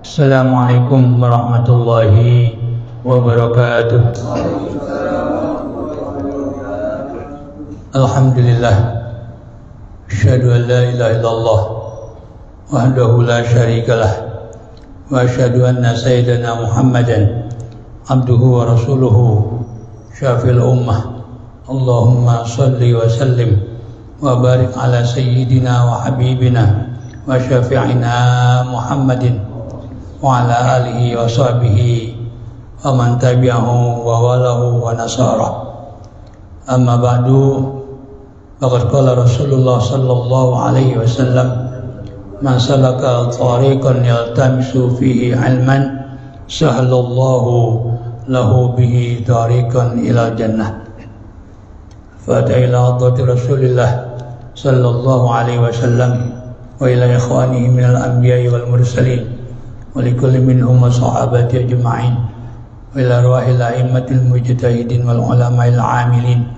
Assalamualaikum warahmatullahi wabarakatuh. Alhamdulillah, asyhadu an la ilaha illallah wahdahu la syarikalah wa asyhadu anna sayyidana Muhammadan abduhu wa rasuluhu syafil ummah. Allahumma salli wa sallim wa barik ala sayyidina wa habibina wa syafi'ina Muhammadin wa ala alihi wa sahbihi wa man tabi'ahu wa walahu wa nasara. Amma ba'du, faqad qala Rasulullah sallallahu alaihi wasallam, man salaka tariqan yaltamisu fihi ilman sahhalallahu lahu bihi tariqan ila jannah. Fata ila hadrati Rasulillah sallallahu alaihi wasallam wa ila ikhwanihi minal anbiya'i wal mursalin wa likulli minhum wa sahabati ajma'in wa ila arwahil a'immatil mujtahidin wal ulama'il 'amilin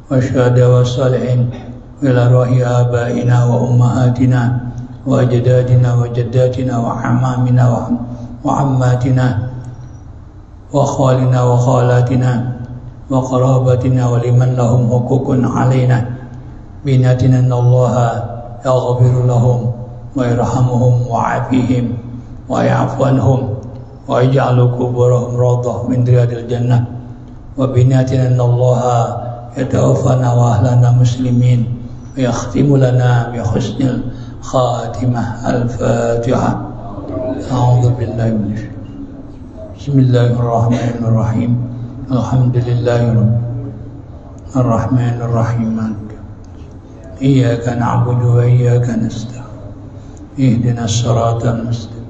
wa syuhada wa salihin wa ila arwahi abaina wa ummahatina wa ajdadina wa jaddatina wa hamamina wa ammatina wa khalina wa khalatina wa qarabatina wa liman lahum hukukun 'alaina binatina allaha yaghfiru lahum wa yarhamuhum wa 'afihim wa ya'fu anhum wa yaj'alu quburahum rawdah min riyadil jannah wa binatina allaha yatawaffana wa ahlana muslimin wa yakhtimu lana bi husnil khatimah. Al-Fatihah. A'udzu billahi minasy Bismillahirrahmanirrahim. Alhamdulillahirabbil arrahmanirrahim. Iyyaka na'budu wa iyyaka nasta'in. Ihdinas siratal mustaqim.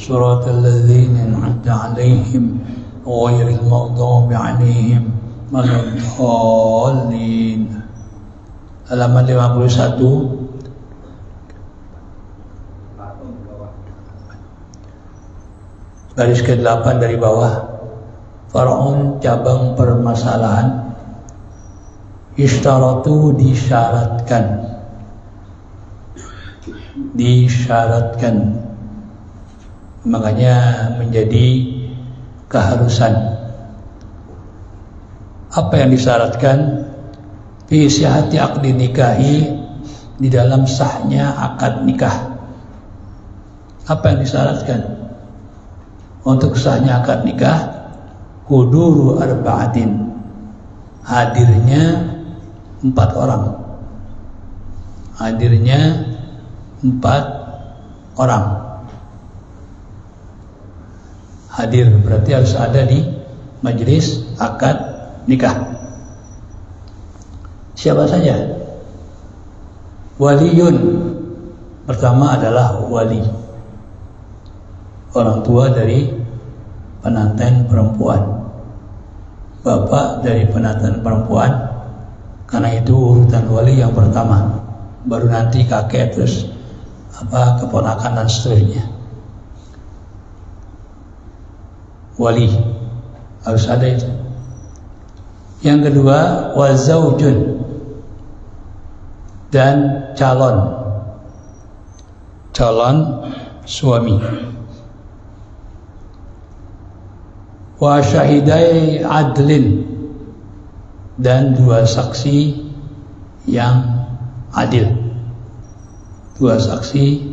Siratal ladzina an'amta 'alaihim ghairil maghdubi 'alaihim waladdallin. Halaman 51. Garis ke-8 dari bawah. Far'un, cabang permasalahan. Ishtaratu, disyaratkan, makanya menjadi keharusan. Apa yang disyaratkan? Fi sihhati aqdi nikahi, di dalam sahnya akad nikah. Apa yang disyaratkan untuk sahnya akad nikah? Huduru arba'atin, hadirnya 4 orang. Hadirnya 4 orang. Hadir berarti harus ada di majelis akad nikah. Siapa saja? Waliyun, pertama adalah wali, orang tua dari pengantin perempuan, bapak dari pengantin perempuan, karena itu urutan wali yang pertama, baru nanti kakek, terus keponakan dan seterusnya. Wali harus ada itu. Yang kedua, wazaujun, dan calon suami. Wa syahidai adlin, dan 2 saksi yang adil. 2 saksi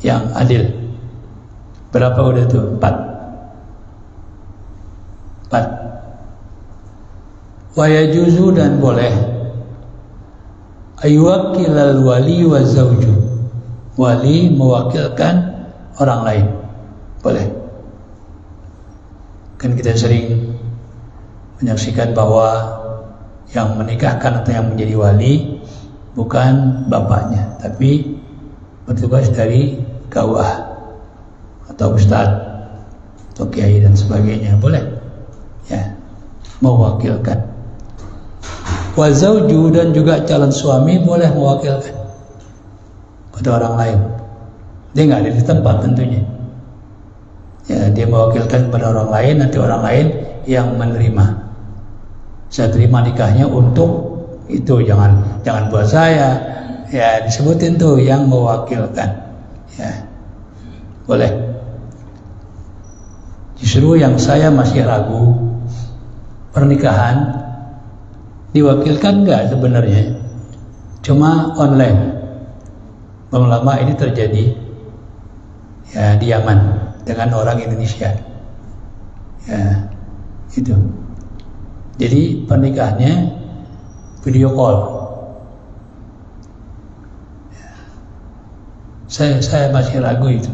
yang adil. Berapa udah itu? 4. Wa yajuzu, dan boleh, ayyuwakkilal wali wa zawju, wali mewakilkan orang lain. Boleh. Kan kita sering menyaksikan bahwa yang menikahkan atau yang menjadi wali bukan bapaknya, tapi petugas dari KUA atau ustadz atau kiai dan sebagainya. Boleh ya, mewakilkan. Wa zawju, dan juga calon suami boleh mewakilkan pada orang lain. Dia nggak ada di tempat tentunya. Ya, dia mewakilkan pada orang lain, nanti orang lain yang menerima. Saya terima nikahnya untuk itu, jangan buat saya. Ya, disebutin tuh yang mewakilkan. Ya, boleh. Justru yang saya masih ragu, pernikahan diwakilkan nggak sebenarnya? Cuma online. Belum lama ini terjadi ya di Yaman dengan orang Indonesia. Ya, itu. Jadi pernikahannya video call. Saya masih ragu itu.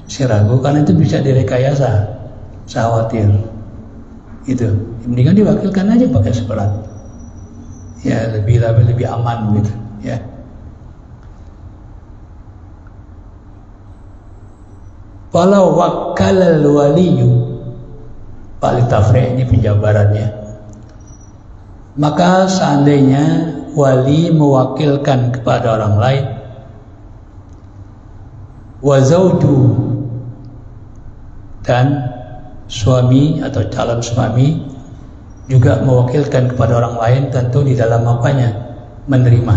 Saya ragu karena itu bisa direkayasa. Saya khawatir. Itu. Mendingan diwakilkan aja pakai surat. Ya lebih aman gitu. Ya. Walau wakkalal waliyu, Pak Tafri ini penjabarannya. Maka seandainya wali mewakilkan kepada orang lain, wa zauju, dan suami atau calon suami juga mewakilkan kepada orang lain, tentu di dalam apanya? Menerima.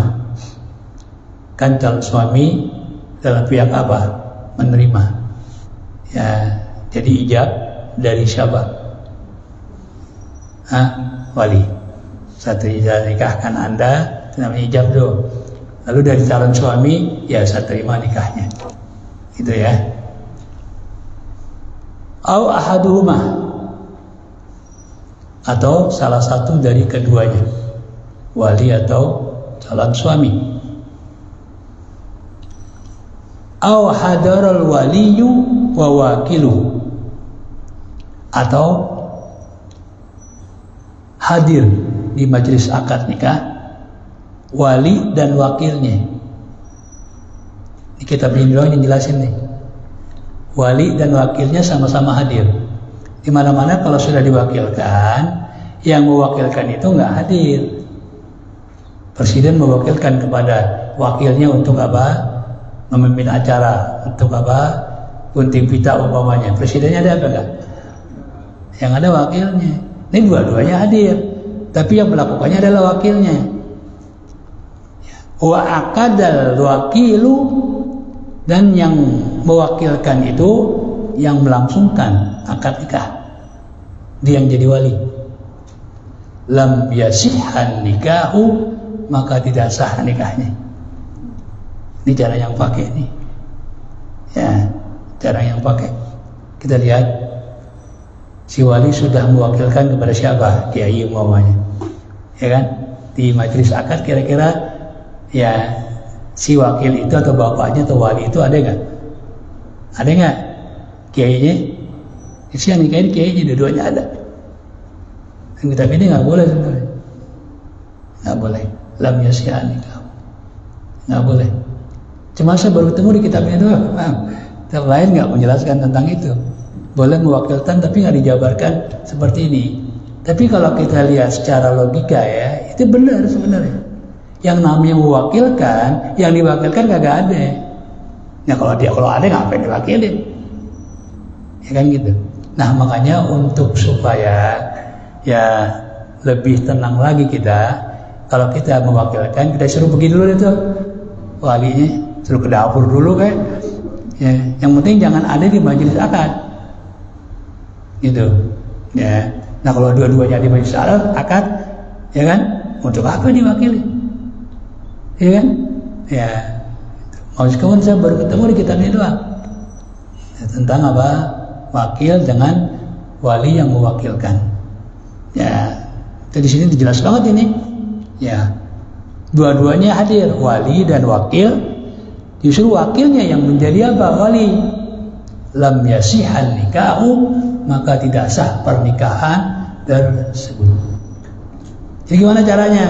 Kan calon suami dalam pihak apa? Menerima. Ya, jadi ijab dari siapa? Wali. Satu ijab nikahkan Anda, itu namanya ijab dulu. Lalu dari calon suami, ya saya terima nikahnya. Gitu ya. Au ahaduhuma, atau salah satu dari keduanya, wali atau calon suami. Au hadaral waliyu wa wakiluhu, atau hadir di majelis akad nikah wali dan wakilnya. Ini kitab ini doang yang jelasin nih. Wali dan wakilnya sama-sama hadir. Di mana-mana kalau sudah diwakilkan, yang mewakilkan itu nggak hadir. Presiden mewakilkan kepada wakilnya untuk apa? Memimpin acara, untuk apa? Gunting pita umpamanya. Presidennya ada apa enggak? Yang ada wakilnya. Ini dua-duanya hadir, tapi yang melakukannya adalah wakilnya. Wa aqadal wakilu, dan yang mewakilkan itu yang melangsungkan akad nikah. Dia yang jadi wali. Lam yasihhan nikahu, maka tidak sah nikahnya. Ini cara yang pakai ini. Ya, cara yang pakai. Kita lihat si wali sudah mewakilkan kepada siapa? Kiai umpamanya. Ya kan? Di majelis akad kira-kira ya si wakil itu atau bapaknya atau wali itu ada nggak? Ada nggak? Kiainya? Si yang nikahin kiainya, dua-duanya ada. Dan kitab ini nggak boleh sebenarnya. Nggak boleh. Lam yasihhan nikah. Nggak boleh. Cuma saya baru ketemu di kitabnya doang. Kitab lain nggak menjelaskan tentang itu. Boleh mewakilkan tapi nggak dijabarkan seperti ini. Tapi kalau kita lihat secara logika ya, itu benar sebenarnya. Yang namanya mewakilkan, yang diwakilkan kagak ada. Nah kalau ada ngapain diwakilin? Ya kan gitu. Nah makanya untuk supaya ya lebih tenang lagi kita, kalau kita mewakilkan, kita suruh pergi dulu itu walinya, suruh ke dapur dulu kan. Ya, yang penting jangan ada di majelis akad. Gitu. Ya. Nah kalau dua-duanya di majelis akad, ya kan? Untuk apa diwakili? Ya kan? Ya. Meskipun saya baru ketemu di kitab ini doang. Ya, tentang apa? Wakil dengan wali yang mewakilkan. Ya. Itu di sini dijelas banget ini. Ya. Dua-duanya hadir, wali dan wakil. Justru wakilnya yang menjadi apa? Wali. Lam yasihhan nikahu, maka tidak sah pernikahan tersebut. Jadi gimana caranya?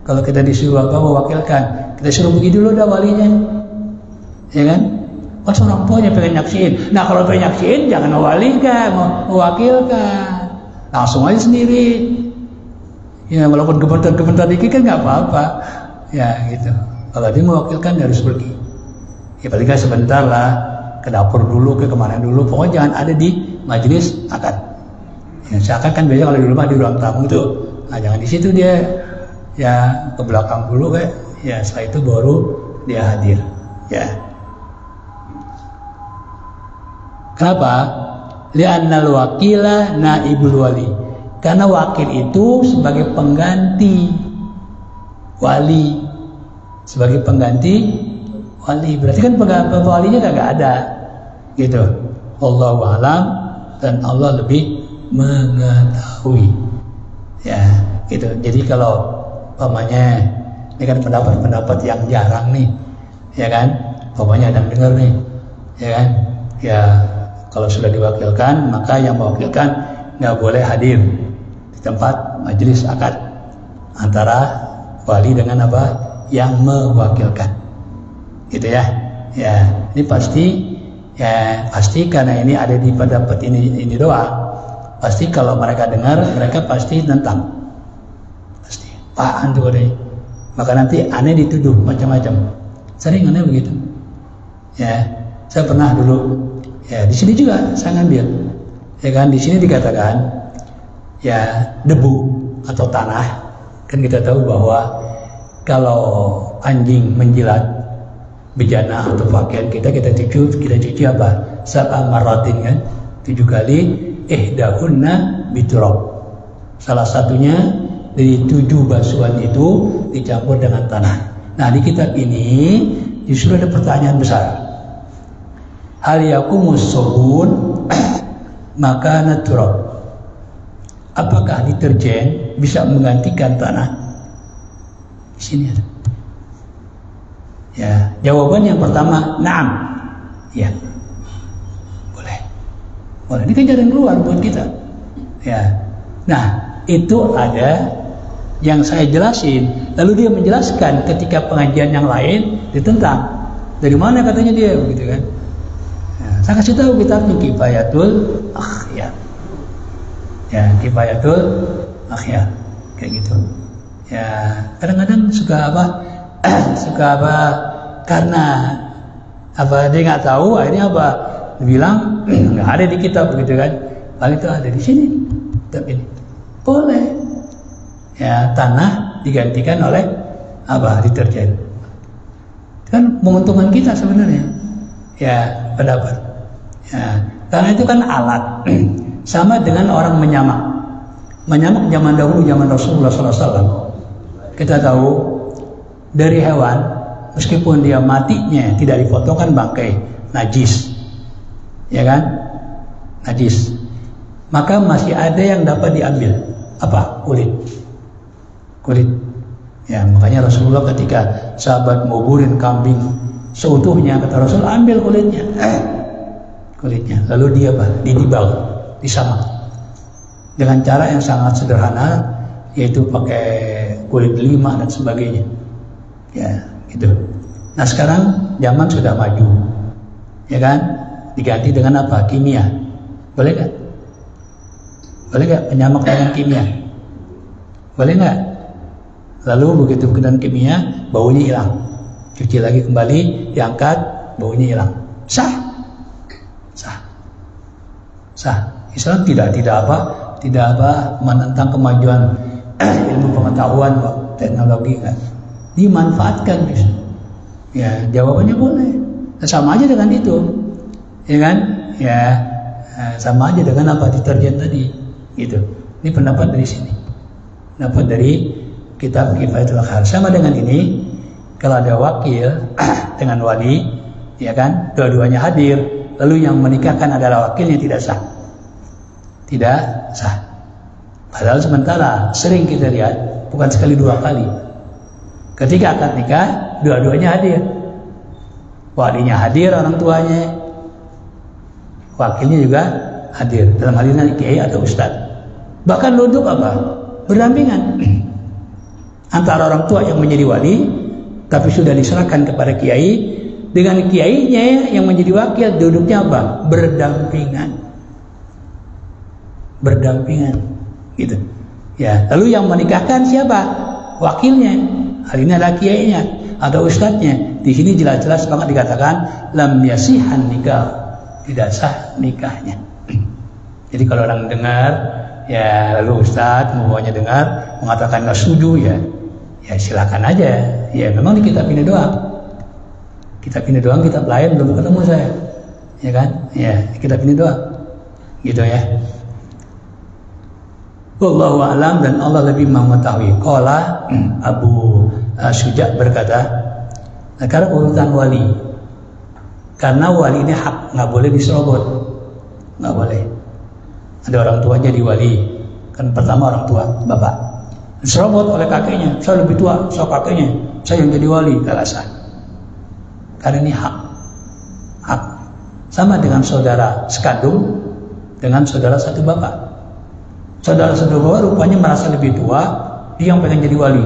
Kalau kita disuruh apa mewakilkan, kita suruh pergi dulu dah walinya, ya kan? Kan orang tuanya pengen nyaksiin. Nah kalau pengen nyaksiin jangan mewalikan, mewakilkan, langsung aja sendiri. Ya walaupun gemetar dikit kan nggak apa-apa, ya gitu. Kalau dia mewakilkan dia harus pergi. Ya paling nggak sebentar lah, ke dapur dulu, ke kemana dulu. Pokoknya jangan ada di majelis akad. Ya, akad kan biasanya kalau di rumah di ruang tamu tuh, nah jangan di situ dia, ya ke belakang dulu kayak. Ya setelah itu baru dia hadir. Ya. Kenapa? Li'annal wakila naibul wali. Karena wakil itu sebagai pengganti wali. Sebagai pengganti wali. Berarti kan walinya kagak ada. Gitu. Wallahu a'lam, dan Allah lebih mengetahui. Ya, gitu. Jadi kalau umpamanya ini kan pendapat-pendapat yang jarang nih, ya kan? Umpamanya ada yang dengar nih, ya kan? Ya, kalau sudah diwakilkan, maka yang mewakilkan nggak boleh hadir di tempat majelis akad antara wali dengan apa yang mewakilkan, gitu ya. Ya, ini pasti karena ini ada di pendapat ini doang. Pasti kalau mereka dengar, mereka pasti tentang, pasti apaan tuh deh. Maka nanti aneh dituduh macam-macam. Sering aneh begitu. Ya, saya pernah dulu. Ya, di sini juga saya ngambil. Ya kan, di sini dikatakan ya debu atau tanah. Kan kita tahu bahwa kalau anjing menjilat bejana atau pakaian kita cuci apa? Sab'a maratin kan? 7 kali. Ihdahunna biturab. Salah satunya dari 7 basuhan itu dicampur dengan tanah. Nah, di kitab ini justru ada pertanyaan besar. Hal yakumus sabun maka naturab. Apakah deterjen bisa menggantikan tanah? Di sini ada. Ya, jawaban yang pertama, na'am. Ya. Boleh. Ini kan jalan keluar buat kita. Ya. Nah, itu ada yang saya jelasin. Lalu dia menjelaskan ketika pengajian yang lain ditentang. Dari mana katanya dia begitu kan? Ya, saya kasih tahu kitabnya Kifayatul Akhyar. Ya, Kifayatul Akhyar. Kayak gitu. Ya, kadang-kadang suka apa? Karena apa dia nggak tahu, akhirnya apa? Bilang nggak ada di kitab begitu kan? Paling itu ada di sini. Tapi ini boleh. Ya, tanah digantikan oleh apa? Deterjen. Kan menguntungkan kita sebenarnya. Ya, pendapat. Ya, karena itu kan alat. Sama dengan orang menyamak. Menyamak zaman dahulu, zaman Rasulullah SAW. Kita tahu dari hewan, meskipun dia matinya tidak dipotongkan bangkai, najis. Ya kan? Najis. Maka masih ada yang dapat diambil. Apa? Kulit. Ya, makanya Rasulullah ketika sahabat nguburin kambing seutuhnya, kata Rasul, ambil kulitnya. Kulitnya. Lalu dia apa? Didibal, disamak. Dengan cara yang sangat sederhana, yaitu pakai kulit 5 dan sebagainya. Ya, gitu. Nah, sekarang zaman sudah maju. Ya kan? Diganti dengan apa? Kimia. Boleh nggak? Boleh nggak penyamak dengan kimia? Boleh nggak? Lalu begitu dengan kimia, baunya hilang. Cuci lagi kembali, diangkat, baunya hilang. Sah. Islam tidak menentang kemajuan ilmu pengetahuan, teknologi kan. Dimanfaatkan bisa. Ya, jawabannya boleh. Sama aja dengan itu. Ya kan? Ya, sama aja dengan apa? Deterjen tadi. Gitu. Ini pendapat dari sini. Pendapat dari kitab Kifayatul Akhyar. Sama dengan ini, kalau ada wakil dengan wali, ya kan? Dua-duanya hadir, lalu yang menikahkan adalah wakilnya tidak sah. Tidak sah. Padahal sementara sering kita lihat, bukan sekali 2 kali. Ketika akad nikah, dua-duanya hadir. Walinya hadir, orang tuanya, wakilnya juga hadir. Dalam hal ini kiai atau ustadz. Bahkan duduk apa? Berdampingan. Antara orang tua yang menjadi wali, tapi sudah diserahkan kepada kiai, dengan kiainya yang menjadi wakil, duduknya apa? Berdampingan. Gitu. Ya, lalu yang menikahkan siapa? Wakilnya. Hal ini adalah kiainya atau ustadznya. Di sini jelas-jelas banget dikatakan lam yasihan nikah, tidak sah nikahnya. Jadi kalau orang dengar, ya lalu ustadz membawanya dengar mengatakan nggak setuju, ya silakan aja. Ya memang di kitab ini doang. Kitab ini doang, kitab lain belum ketemu saya. Ya kan? Ya kitab ini doang. gitu ya. Wallahu a'lam, dan Allah lebih mengetahui. Qala Abu Syuja berkata, nah, karena urutan wali, karena wali ini hak, nggak boleh diserobot, nggak boleh. Ada orang tua jadi wali, kan pertama orang tua, bapak, diserobot oleh kakeknya, saya lebih tua, saya kakeknya, saya yang jadi wali, tidak sah. Karena ini hak. Sama dengan saudara sekandung dengan saudara satu bapak. Saudara satu bapak rupanya merasa lebih tua, dia yang pengen jadi wali.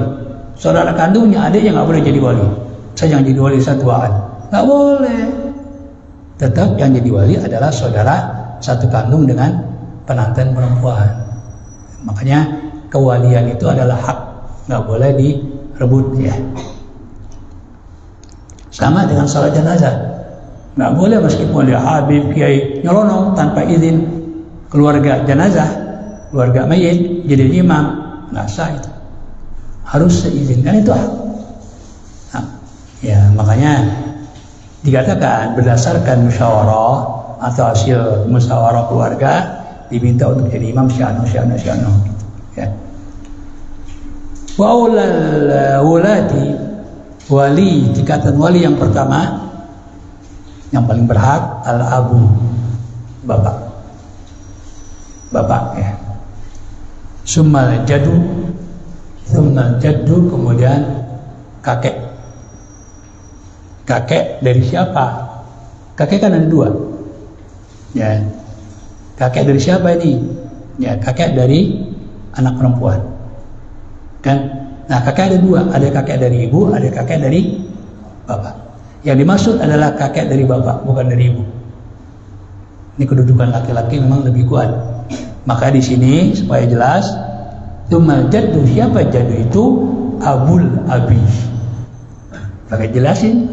Saudara kandungnya, adiknya nggak boleh jadi wali. Saya yang jadi wali, saya tuaan. Nggak boleh. Tetap yang jadi wali adalah saudara satu kandung dengan pengantin perempuan. Makanya kewalian itu adalah hak, nggak boleh direbut ya. Sama dengan salat jenazah, nggak boleh meskipun dia habib kiai nyelonong tanpa izin keluarga jenazah, keluarga mayit jadi imam, nggak sah itu, harus seizinkan itu hak. Nah, ya makanya dikatakan berdasarkan musyawarah atau hasil musyawarah keluarga diminta untuk jadi imam sya'nu gitu, ya. Wa ulal wulati, wali, tingkatan wali yang pertama yang paling berhak al-abu, bapak ya. Summal jaddu, kemudian kakek. Kakek dari siapa? Kakek kan ada dua ya. Kakek dari siapa ini? Ya, kakek dari anak perempuan kan. Nah, kakek ada dua, ada kakek dari ibu, ada kakek dari bapak. Yang dimaksud adalah kakek dari bapak, bukan dari ibu. Ini kedudukan laki-laki memang lebih kuat. Maka di sini supaya jelas, tumal jaddu, siapa jaddu itu? Abul abi. Pakai jelasin.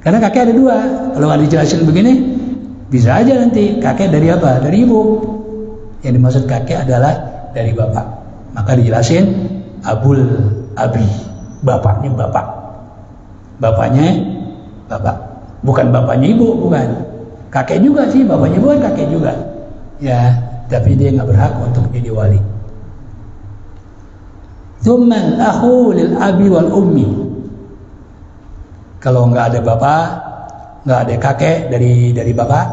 Karena kakek ada dua. Kalau nggak dijelasin begini, bisa aja nanti kakek dari apa? Dari ibu. Yang dimaksud kakek adalah dari bapak. Maka dijelasin abul abi, bapaknya bapak. Bapaknya bapak, bukan bapaknya ibu, bukan. Kakek juga sih, bapaknya bukan kakek juga. Ya, tapi dia nggak berhak untuk jadi wali. Tsummal akhu lil abi wal ummi. Kalau nggak ada bapak, nggak ada kakek dari bapak,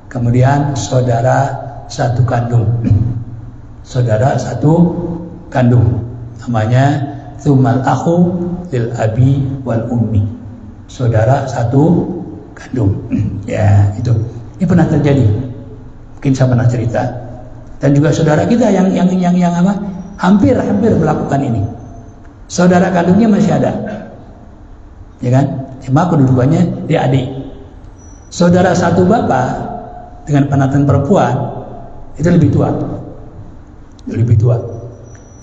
kemudian saudara satu kandung, saudara satu kandung, namanya tsummal akhu lil abi wal ummi, saudara satu kandung. Ya, itu. Ini pernah terjadi. Mungkin saya pernah cerita. Dan juga saudara kita yang apa? Hampir melakukan ini. Saudara kandungnya masih ada. Ya kan? Cuma kedudukannya dia adik. Saudara satu bapak dengan penantan perempuan itu lebih tua. Lebih tua.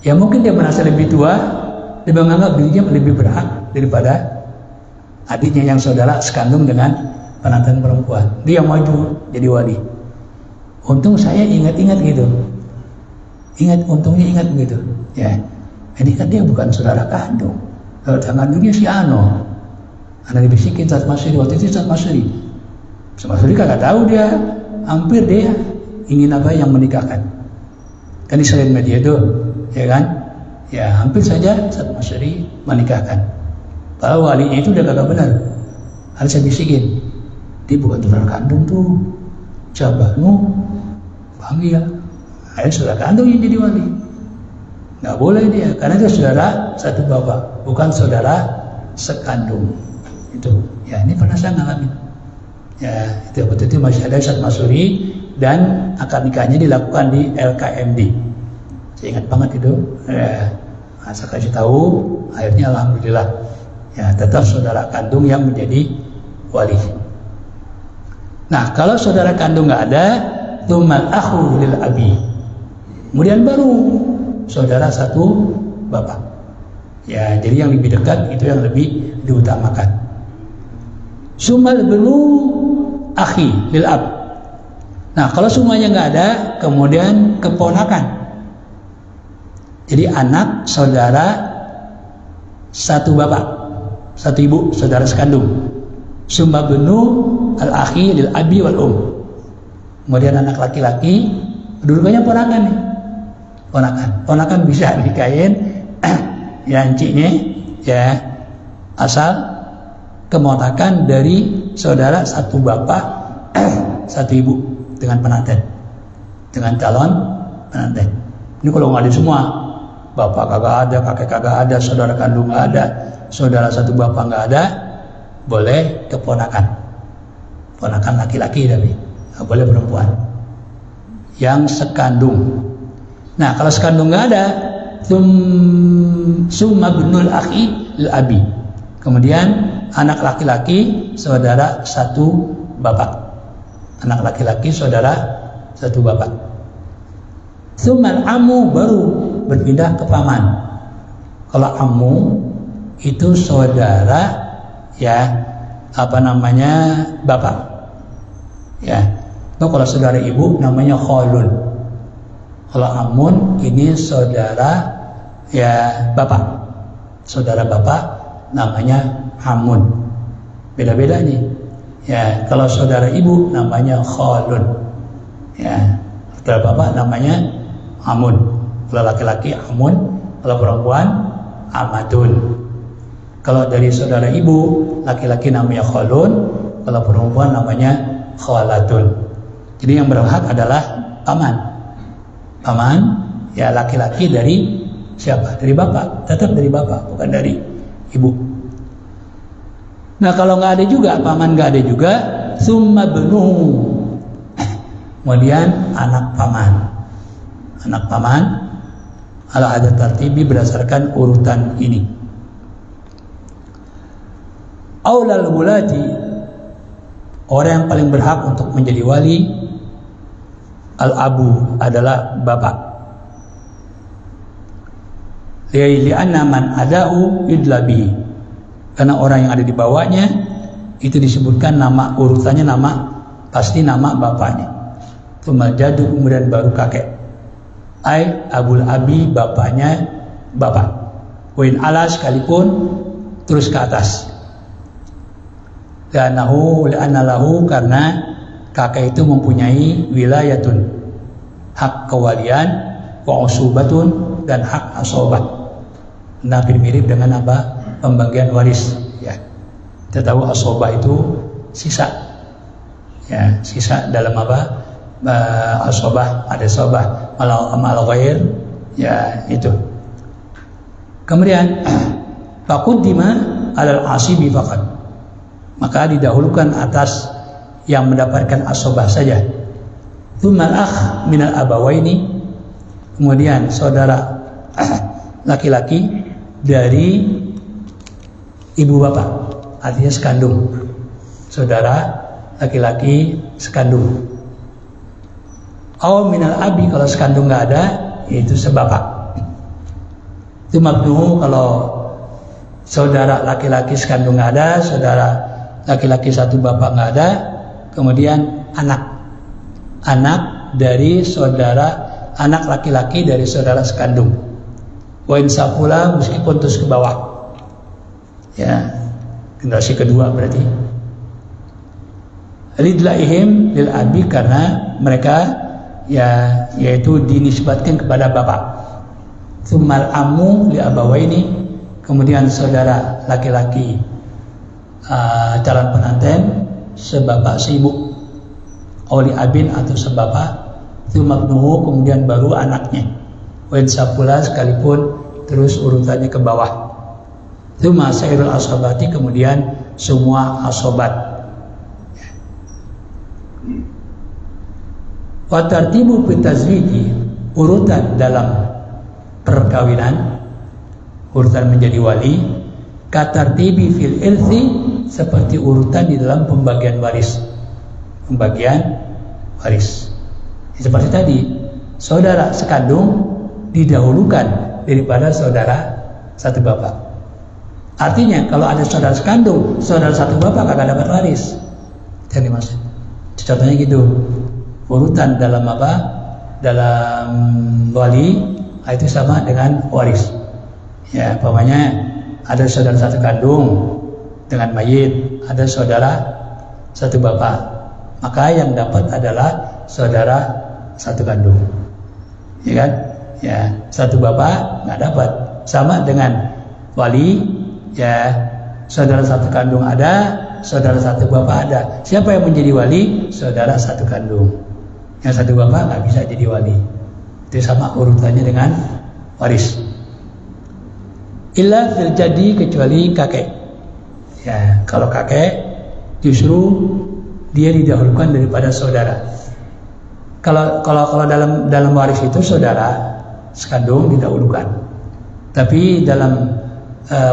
Ya mungkin dia merasa lebih tua, dia menganggap dirinya lebih berhak daripada adiknya yang saudara sekandung dengan penantan perempuan. Dia maju jadi wali. Untung saya ingat-ingat gitu. Untungnya ingat begitu. Ya. Ini kan dia bukan saudara kandung. Kalau kandungnya si Ano. Ana dibisikin Ustaz Masyuri, waktu itu Ustaz Masyuri. Ustaz Masyuri kagak tahu dia, hampir dia ingin apa yang menikahkan. Kan di selain media itu, ya kan? Ya hampir saja Ustaz Masyuri menikahkan. Kalau walinya itu udah kagak benar. Harus saya bisikin. Dia bukan saudara kandung tuh. Coba panggil. Ayo saudara kandung yang jadi wali. Nggak boleh dia, karena dia saudara satu bapak, bukan saudara sekandung. Itu, ya ini pernah saya ngalamin. Ya itu waktu itu masih ada Ustaz Masyuri dan akad nikahnya dilakukan di LKMD. Saya ingat banget itu. Ya, saya kasih tahu, akhirnya alhamdulillah. Ya tetap saudara kandung yang menjadi wali. Nah kalau saudara kandung nggak ada, tsummal akhu lil abi. Kemudian baru saudara satu bapak. Ya, jadi yang lebih dekat itu yang lebih diutamakan. Tsummal ibnu akhi lil ab. Nah, kalau semuanya nggak ada, kemudian keponakan. Jadi anak saudara satu bapak, satu ibu, saudara sekandung. Tsummal ibnu al akhi lil abi wal Kemudian anak laki-laki, kedudukannya ponakan nih. Ponakan bisa nikahin yanciknya ya, asal keponakan dari saudara satu bapak satu ibu dengan pengantin, dengan calon pengantin. Ini kalau nggak ada semua, bapak kagak ada, kakek kagak ada, saudara kandung nggak ada, saudara satu bapak nggak ada, boleh keponakan laki-laki, tapi nggak boleh perempuan yang sekandung. Nah kalau sekandung nggak ada, summa binul akhi lil abi, kemudian anak laki-laki saudara satu bapak, anak laki-laki saudara satu bapak. Summa amu, baru berpindah ke paman. Kalau amu itu saudara ya, apa namanya, bapak ya. Itu kalau saudara ibu namanya khalun. Kalau amun ini saudara ya bapak, saudara bapak namanya amun. Beda-beda nih ya. Kalau saudara ibu namanya khalun ya, saudara bapak namanya amun. Kalau laki-laki amun, kalau perempuan amatun. Kalau dari saudara ibu laki-laki namanya khalun, kalau perempuan namanya khalatun. Jadi yang berhak adalah paman ya, laki-laki dari siapa? Dari bapak, tetap dari bapak, bukan dari ibu. Nah kalau nggak ada juga, paman nggak ada juga, summa benuhu, kemudian anak paman ala adat tartibi, berdasarkan urutan ini. Aulal wulati, orang yang paling berhak untuk menjadi wali, al-abu, adalah bapak. Li'anna man adahu yudlabihi, karena orang yang ada di bawahnya itu disebutkan nama urutannya, nama pasti nama bapaknya. Tsumma jaddu, kemudian baru kakek. Ai abul abi, bapaknya bapak. Wain ala, sekalipun terus ke atas. Li'anna lahu, karena kakek itu mempunyai wilayatun, hak kewalian, wa usubatun, dan hak asobah. Nah, mirip dengan apa? Pembagian waris ya. Kita tahu asobah itu sisa ya, sisa dalam apa? Asobah, ada sobah mal ghair ya, itu. Kemudian faqaddima alal asibi faqat, maka didahulukan atas yang mendapatkan asobah saja. Tsummal akh minal abawaini, kemudian saudara laki-laki dari ibu bapak, artinya sekandung, saudara laki-laki sekandung. Aw minal abi, kalau sekandung nggak ada, yaitu sebapak. Itu mabnuhu, kalau saudara laki-laki sekandung nggak ada, saudara laki-laki satu bapak nggak ada, kemudian anak dari saudara, anak laki-laki dari saudara sekandung. Wa insafula, meskipun terus ke bawah ya, generasi kedua berarti. Lidlaihim lil abi, karena mereka ya, yaitu dinisbatkan kepada bapak. Tsummal amu li abawaini, kemudian saudara laki-laki calon pengantin sebapak seibu, oli abin atau sebapak, tsumabnuhu, kemudian baru anaknya. Wen sapula, sekalipun terus urutannya ke bawah. Tsumma sairul asobati, kemudian semua asobat. Wa tartibu bitazwiji, urutan dalam perkawinan, urutan menjadi wali, katartibi fil irthi, seperti urutan di dalam pembagian waris. Seperti tadi, saudara sekandung didahulukan daripada saudara satu bapak. Artinya kalau ada saudara sekandung, saudara satu bapak kagak dapat waris. Jadi maksud, contohnya gitu. Urutan dalam apa? Dalam wali itu sama dengan waris. Ya, umpamanya ada saudara satu kandung dengan mayit, ada saudara satu bapak, maka yang dapat adalah saudara satu kandung, ya kan? Ya, satu bapak nggak dapat. Sama dengan wali, ya, saudara satu kandung ada, saudara satu bapak ada. Siapa yang menjadi wali? Saudara satu kandung. Yang satu bapak nggak bisa jadi wali. Itu sama urutannya dengan waris. Illa fil jadi, kecuali kakek. Ya, kalau kakek justru dia didahulukan daripada saudara. Kalau dalam waris itu saudara sekandung didahulukan. Tapi dalam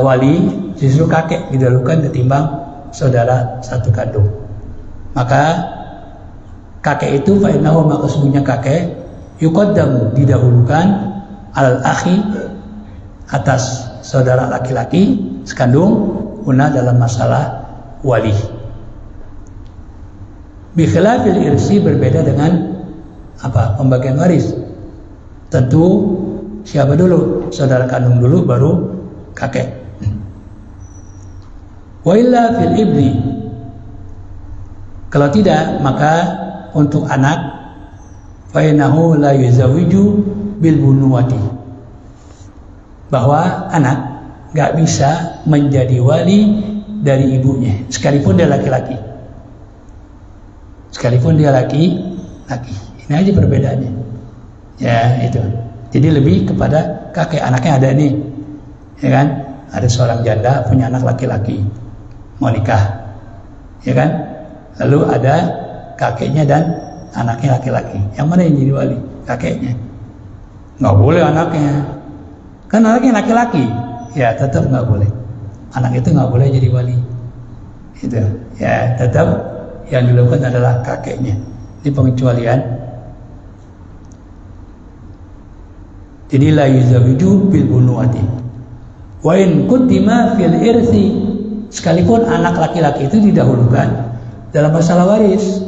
wali justru kakek didahulukan ketimbang saudara satu kandung. Maka kakek itu fa'innahu, maka sesungguhnya kakek yuqaddamu, didahulukan alal akhi, atas saudara laki-laki sekandung, guna dalam masalah wali. Bi khilafil irsi, berbeda dengan pembagian waris. Tentu siapa dulu? Saudara kandung dulu, baru kakek. Wa illa fil ibni, kalau tidak, maka untuk anak fa innahu la yuzawiju bil bunuwati, bahwa anak gak bisa menjadi wali dari ibunya sekalipun dia laki-laki. Sekalipun dia laki-laki. Ini aja perbedaannya. Ya, itu. Jadi lebih kepada kakek. Anaknya ada nih, ya kan? Ada seorang janda punya anak laki-laki, mau nikah, ya kan? Lalu ada kakeknya dan anaknya laki-laki. Yang mana yang jadi wali? Kakeknya. Nggak boleh anaknya. Kan anaknya laki-laki, ya tetap nggak boleh. Anak itu nggak boleh jadi wali. Itu, ya tetap yang dilakukan adalah kakeknya. Ini pengecualian. Jadi la yuzawiju bil bunuwati. Wa in kuddima fil irsi, sekalipun anak laki-laki itu didahulukan dalam masalah waris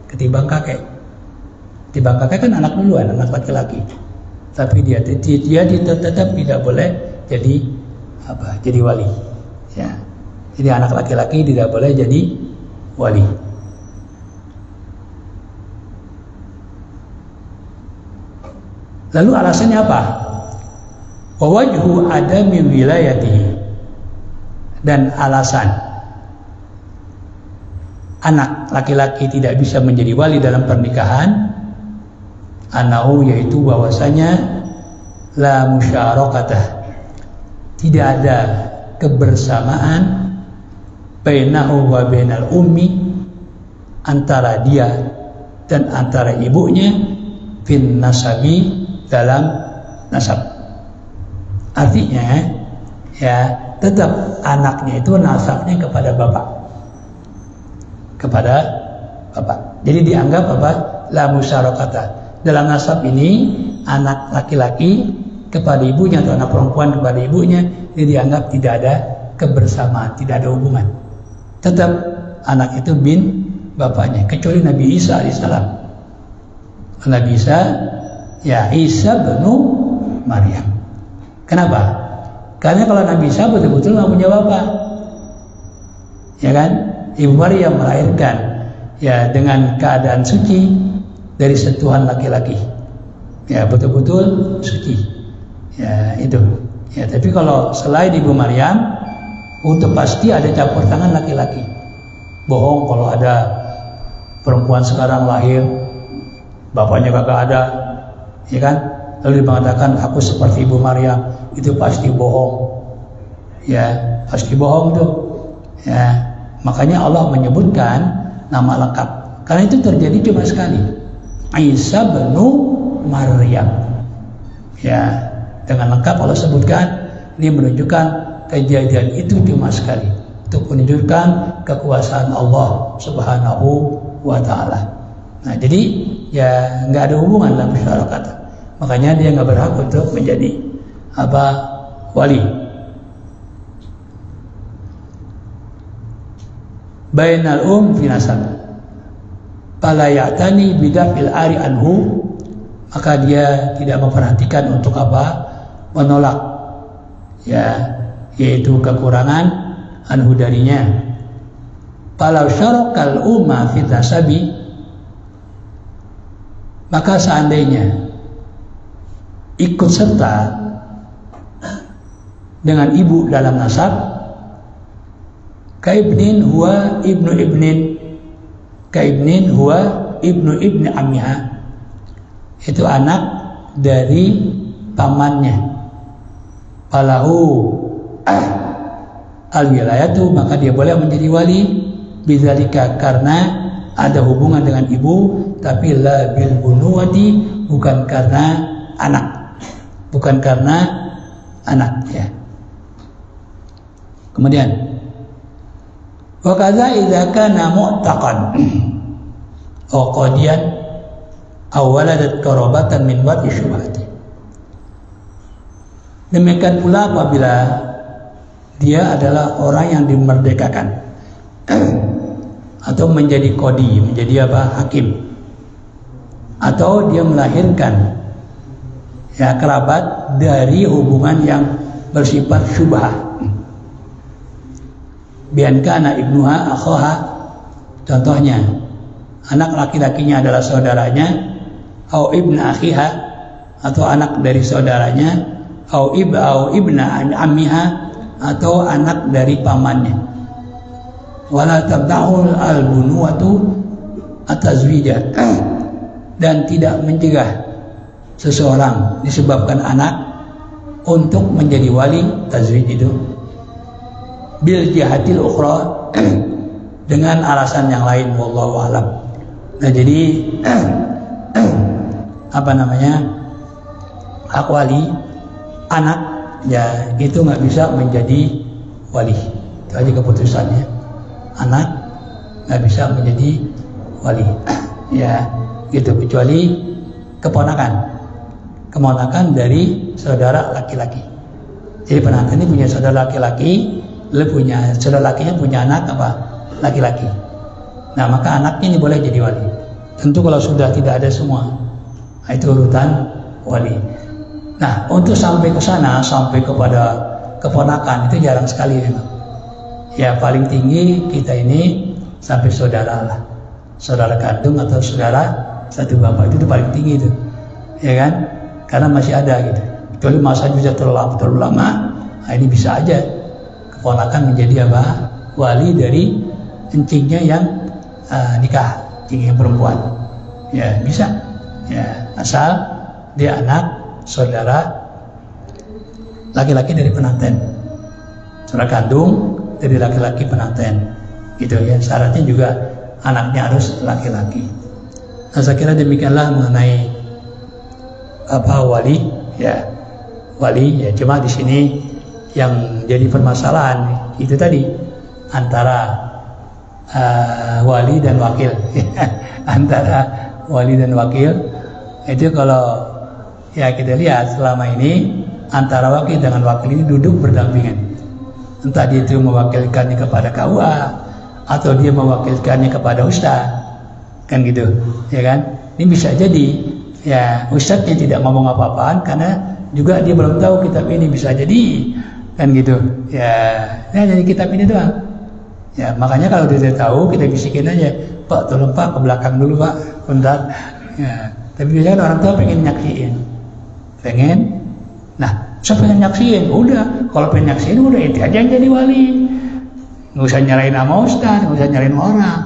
ketimbang kakek. Ketimbang kakek kan anak duluan, anak laki-laki. Tapi dia tetap tidak boleh jadi jadi wali. Ya. Jadi anak laki-laki tidak boleh jadi wali. Lalu alasannya apa? Wa wajhu adami wilayatihi, dan alasan anak laki-laki tidak bisa menjadi wali dalam pernikahan, anahu, yaitu bahwasanya la musyarakatah, tidak ada kebersamaan bainahu wa bainal ummi, antara dia dan antara ibunya, fin nasabi, dalam nasab. Artinya ya tetap anaknya itu nasabnya kepada bapak. Jadi dianggap la musyarakatah. Dalam nasab ini anak laki-laki kepada ibunya atau anak perempuan kepada ibunya, ini dianggap tidak ada kebersamaan, tidak ada hubungan. Tetap anak itu bin bapaknya, kecuali Nabi Isa alaihissalam. Nabi Isa, ya Isa bin Maryam. Kenapa? Karena kalau Nabi Isa betul-betul nggak punya bapak, ya kan? Ibu Maryam melahirkan ya dengan keadaan suci dari sentuhan laki-laki, ya betul-betul suci, ya itu. Ya, tapi kalau selain Ibu Maryam, untuk pasti ada campur tangan laki-laki. Bohong kalau ada perempuan sekarang lahir bapaknya kagak ada, ya kan? Lalu mengatakan aku seperti Ibu Maryam, itu pasti bohong. Ya, pasti bohong tuh. Ya, makanya Allah menyebutkan nama lengkap. Karena itu terjadi cuma sekali. Isa bin Maryam. Ya, dengan lengkap Allah sebutkan. Ini menunjukkan kejadian itu cuma sekali, untuk menunjukkan kekuasaan Allah Subhanahu wa Ta'ala. Nah, jadi ya nggak ada hubungan dalam masyarakat. Makanya dia nggak berhak untuk menjadi wali. Bainal fi nasab, fala ya'tani bidafil ari anhu, maka dia tidak memperhatikan untuk menolak, ya, yaitu kekurangan anhu darinya. Falau syarakal umma fi nasabi, maka seandainya ikut serta dengan ibu dalam nasab, kaibnin huwa ibnu ibnin, kaibnin huwa ibnu ibni ammiha, itu anak dari pamannya. Falahu al-wilayatu, maka dia boleh menjadi wali bidzalika, karena ada hubungan dengan ibu, tapi la bil bunuwati, bukan karena anak, bukan karena anak, ya. Kemudian wa kadza idza kana mu'taqan aw qadiyan aw waladat qarabatan min wati syubhati. Demikian pula apabila dia adalah orang yang dimerdekakan atau menjadi qadi, menjadi apa? Hakim, atau dia melahirkan ya kerabat dari hubungan yang bersifat syubhah. Bianka anak ibnuha akhoha, contohnya anak laki-lakinya adalah saudaranya, au ibna akhiha, atau anak dari saudaranya, au ibna ammiha, atau anak dari pamannya. Wala tabda'ul al-bunuwatu at-tazwija, dan tidak mencegah seseorang disebabkan anak untuk menjadi wali tazwij itu bil jihatil ukhra, dengan alasan yang lain, wallahu alam. Nah, jadi apa namanya, hak wali anak ya itu nggak bisa menjadi wali, itu aja keputusannya. Anak nggak bisa menjadi wali ya gitu, kecuali keponakan dari saudara laki-laki. Jadi ponakan ini punya saudara laki-laki, punya saudara lakinya punya anak apa laki-laki. Nah, maka anaknya ini boleh jadi wali. Tentu kalau sudah tidak ada semua, nah, itu urutan wali. Nah, untuk sampai ke sana, sampai kepada keponakan itu jarang sekali memang. Ya, paling tinggi kita ini sampai saudara lah, saudara kandung atau saudara satu bapak, itu paling tinggi itu, ya kan? Karena masih ada gitu. Kecuali masa juga terlalu lama, nah ini bisa aja keponakan menjadi apa? Wali dari encingnya yang nikah, encing yang perempuan. Ya bisa, ya asal dia anak saudara laki-laki dari pengantin, saudara kandung dari laki-laki pengantin, gitu ya. Syaratnya juga anaknya harus laki-laki. Nah, saya kira demikianlah mengenai apa wali, ya wali ya. Cuma di sini yang jadi permasalahan itu tadi antara wali dan wakil. Antara wali dan wakil itu kalau ya kita lihat selama ini antara wakil dengan wakil ini duduk berdampingan. Entah dia itu mewakilkannya kepada KUA atau dia mewakilkannya kepada ustaz, kan gitu, ya kan? Ini bisa jadi ya ustaznya tidak ngomong apa-apaan karena juga dia belum tahu kitab ini, bisa jadi kan gitu ya. Nah, jadi kitab ini doang ya, makanya kalau dia tahu kita bisikin aja, Pak tolong Pak ke belakang dulu Pak bentar ya. Tapi biasanya orang tua pengen nyaksiin, nah saya pengen nyaksiin, udah kalau pengen nyaksiin udah itu aja yang jadi wali, nggak usah nyalain sama ustaz, nggak usah nyalain orang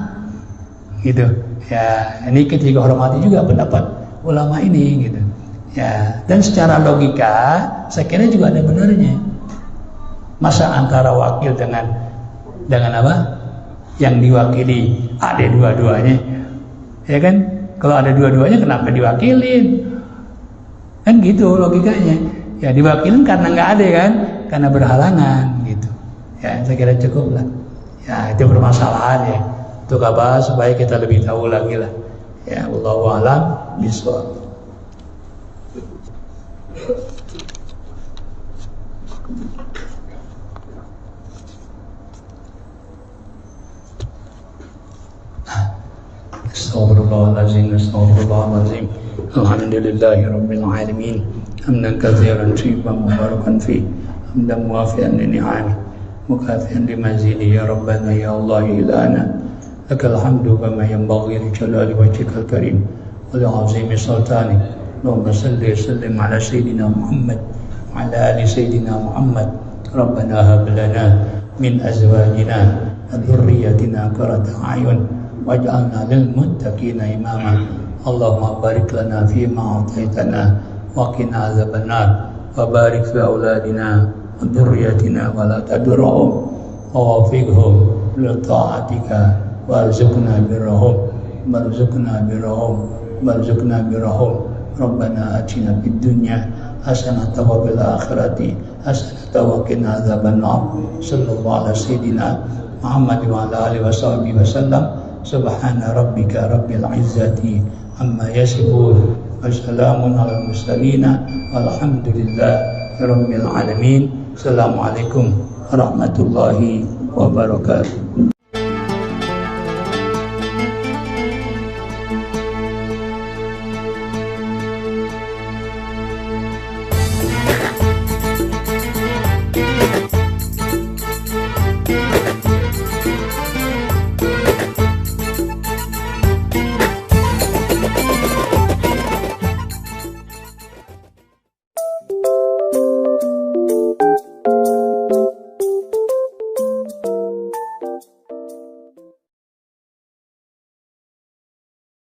gitu ya. Ini kita juga hormati juga pendapat ulama ini gitu ya. Dan secara logika saya kira juga ada benarnya. Masa antara wakil dengan apa yang diwakili ada dua-duanya, ya kan? Kalau ada dua-duanya kenapa diwakilin, kan gitu logikanya ya. Diwakilin karena nggak ada kan, karena berhalangan gitu ya. Saya kira cukup lah ya, itu permasalahan ya, untuk apa, supaya kita lebih tahu lagi lah ya. Wallahu a'lam bishawab. Astaghfirullahaladzim, astaghfirullahaladzim. Alhamdulillahi rabbil alamin. Hamdan katsiran thayyiban mubarakan fi, hamdan muwafiqan li ni'ami mukafi'an li mazidi, ya rabbana ya Allah ilana lakal hamdu kama yanbaghi li jalali wajhikal karim wa li 'azimi sultanik. Allahumma salli wa sallim ala sayyidina Muhammad wa ala ali sayyidina Muhammad. Rabbana hab lana min azwajina wa dhurriyyatina qurrata a'yun waj'alna lil muttaqina imama. Allahumma barik lana fi ma a'taitana wa qina azabannar wa barik fi auladina wa dhurriyyatina wa la tadurhum wa wafiqhum li ta'atika warzuqna birrahum. Rabbana atina fid dunya hasanatan wa fil akhirati hasanatan wa qina adzabannar. Sallallahu ala sayyidina Muhammad wa ala alihi washabbihi wasallam. Subhana rabbika rabbil izzati amma yasifun wa salamun alal mursalin walhamdulillahi rabbil alamin. Assalamualaikum warahmatullahi wabarakatuh.